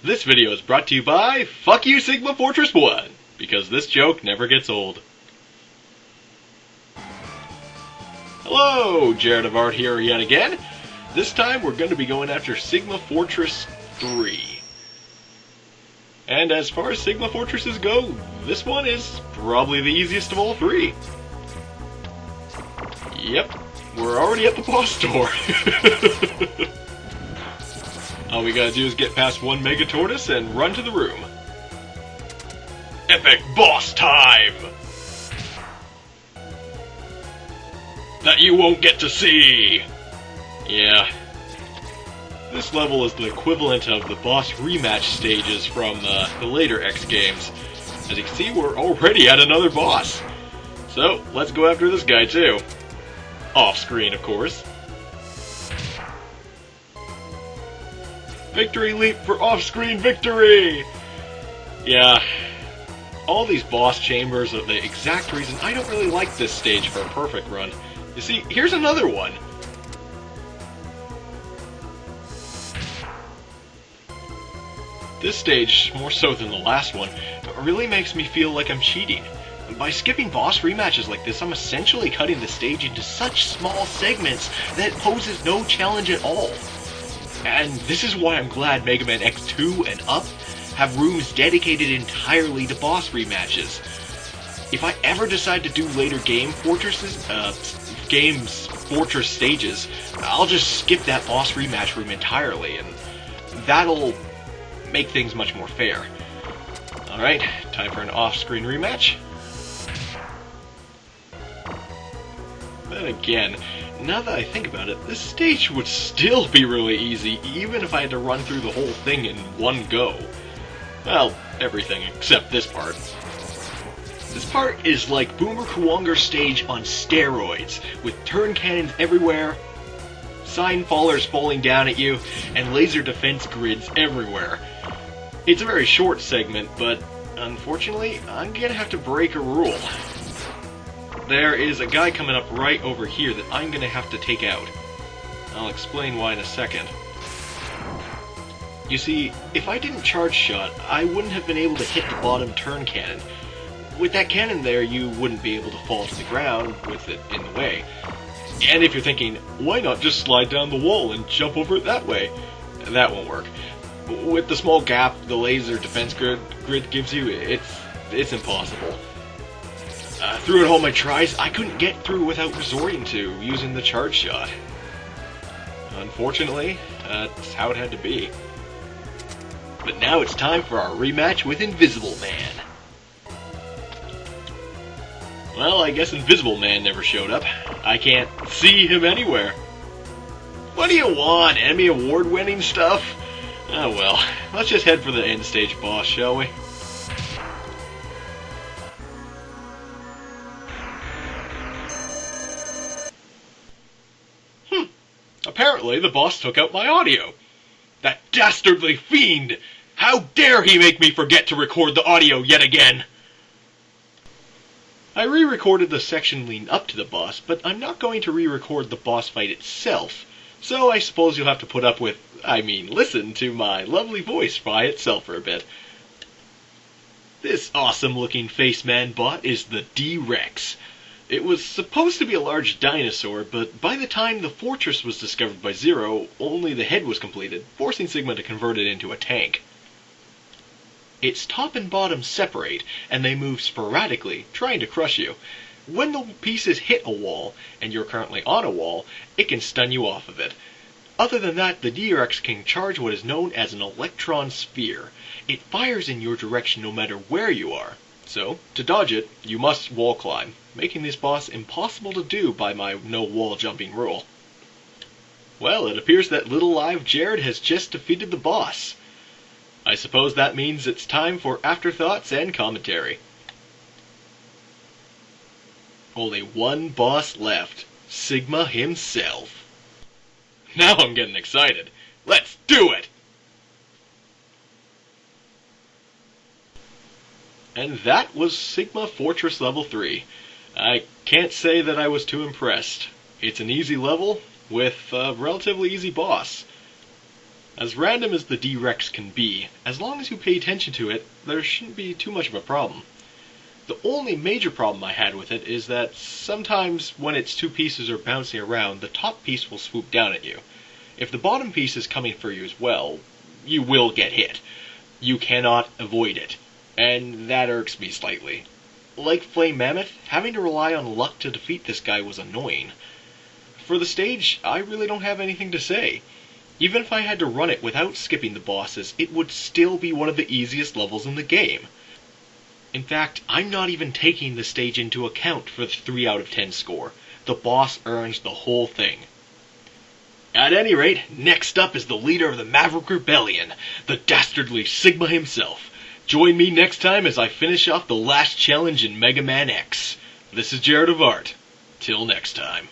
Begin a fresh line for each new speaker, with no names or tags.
This video is brought to you by Fuck You Sigma Fortress 1, because this joke never gets old. Hello, Jared of Art here yet again. This time we're going to be going after Sigma Fortress 3. And as far as Sigma Fortresses go, this one is probably the easiest of all three. Yep, we're already at the boss door. All we gotta do is get past one Mega Tortoise and run to the room. Epic boss time! That you won't get to see! Yeah. This level is the equivalent of the boss rematch stages from the later X games. As you can see, we're already at another boss. So, let's go after this guy too. Off-screen, of course. Victory leap for off-screen victory! Yeah, all these boss chambers are the exact reason I don't really like this stage for a perfect run. You see, here's another one. This stage, more so than the last one, really makes me feel like I'm cheating. By skipping boss rematches like this, I'm essentially cutting the stage into such small segments that it poses no challenge at all. And this is why I'm glad Megaman X2 and up have rooms dedicated entirely to boss rematches. If I ever decide to do later fortress stages, I'll just skip that boss rematch room entirely, and that'll make things much more fair. Alright, time for an off-screen rematch. Then again, now that I think about it, this stage would still be really easy, even if I had to run through the whole thing in one go. Well, everything except this part. This part is like Boomer Kuwanger's stage on steroids, with turn cannons everywhere, sign fallers falling down at you, and laser defense grids everywhere. It's a very short segment, but unfortunately, I'm gonna have to break a rule. There is a guy coming up right over here that I'm gonna have to take out. I'll explain why in a second. You see, if I didn't charge shot, I wouldn't have been able to hit the bottom turn cannon. With that cannon there, you wouldn't be able to fall to the ground with it in the way. And if you're thinking, why not just slide down the wall and jump over it that way? That won't work. With the small gap the laser defense grid gives you, it's impossible. Throughout all my tries, I couldn't get through without resorting to using the charge shot. Unfortunately, that's how it had to be. But now it's time for our rematch with Invisible Man. Well, I guess Invisible Man never showed up. I can't see him anywhere. What do you want? Emmy award-winning stuff? Oh well, let's just head for the end stage boss, shall we? Apparently, the boss took out my audio. That dastardly fiend! How dare he make me forget to record the audio yet again! I re-recorded the section leading up to the boss, but I'm not going to re-record the boss fight itself. So I suppose you'll have to put up with, listen to my lovely voice by itself for a bit. This awesome-looking Faceman bot is the D-Rex. It was supposed to be a large dinosaur, but by the time the fortress was discovered by Zero, only the head was completed, forcing Sigma to convert it into a tank. Its top and bottom separate, and they move sporadically, trying to crush you. When the pieces hit a wall, and you're currently on a wall, it can stun you off of it. Other than that, the D-Rex can charge what is known as an electron sphere. It fires in your direction no matter where you are. So, to dodge it, you must wall climb, making this boss impossible to do by my no wall jumping rule. Well, it appears that little live Jared has just defeated the boss. I suppose that means it's time for afterthoughts and commentary. Only one boss left, Sigma himself. Now I'm getting excited. Let's do it! And that was Sigma Fortress Level 3. I can't say that I was too impressed. It's an easy level with a relatively easy boss. As random as the D-Rex can be, as long as you pay attention to it, there shouldn't be too much of a problem. The only major problem I had with it is that sometimes when its two pieces are bouncing around, the top piece will swoop down at you. If the bottom piece is coming for you as well, you will get hit. You cannot avoid it, and that irks me slightly. Like Flame Mammoth, having to rely on luck to defeat this guy was annoying. For the stage, I really don't have anything to say. Even if I had to run it without skipping the bosses, it would still be one of the easiest levels in the game. In fact, I'm not even taking the stage into account for the 3 out of 10 score. The boss earns the whole thing. At any rate, next up is the leader of the Maverick Rebellion, the dastardly Sigma himself. Join me next time as I finish off the last challenge in Megaman X. This is Jared of Art. Till next time.